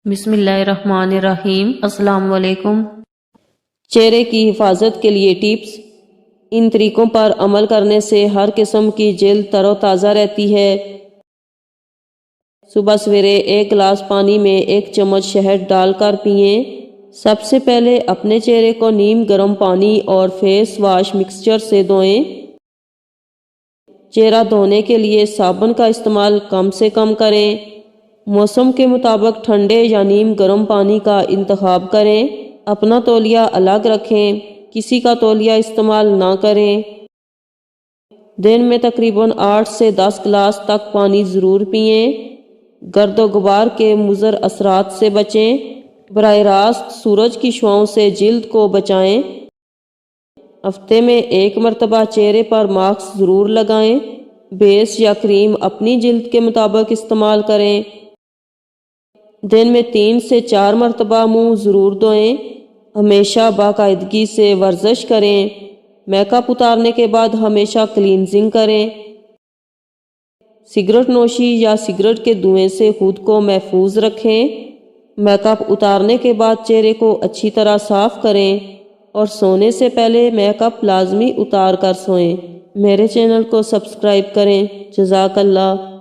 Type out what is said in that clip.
بسم اللہ الرحمن الرحیم۔ السلام علیکم۔ چہرے کی حفاظت کے لیے ٹپس۔ ان طریقوں پر عمل کرنے سے ہر قسم کی جلد تر و تازہ رہتی ہے۔ صبح سویرے 1 گلاس پانی میں 1 چمچ شہد ڈال کر پئیں۔ سب سے پہلے اپنے چہرے کو نیم گرم پانی اور فیس واش مکسچر سے دھوئیں۔ چہرہ دھونے کے لیے صابن کا استعمال کم سے کم کریں۔ موسم کے مطابق ٹھنڈے یا نیم گرم پانی کا انتخاب کریں۔ اپنا تولیہ الگ رکھیں، کسی کا تولیہ استعمال نہ کریں۔ دن میں تقریباً 8 سے 10 گلاس تک پانی ضرور پئیں۔ گرد و غبار کے مضر اثرات سے بچیں۔ براہ راست سورج کی شعاؤں سے جلد کو بچائیں۔ ہفتے میں 1 مرتبہ چہرے پر ماسک ضرور لگائیں۔ بیس یا کریم اپنی جلد کے مطابق استعمال کریں۔ دن میں 3 سے 4 مرتبہ منہ ضرور دھوئیں۔ ہمیشہ باقاعدگی سے ورزش کریں۔ میک اپ اتارنے کے بعد ہمیشہ کلینزنگ کریں۔ سگریٹ نوشی یا سگریٹ کے دھوئیں سے خود کو محفوظ رکھیں۔ میک اپ اتارنے کے بعد چہرے کو اچھی طرح صاف کریں اور سونے سے پہلے میک اپ لازمی اتار کر سوئیں۔ میرے چینل کو سبسکرائب کریں۔ جزاک اللہ۔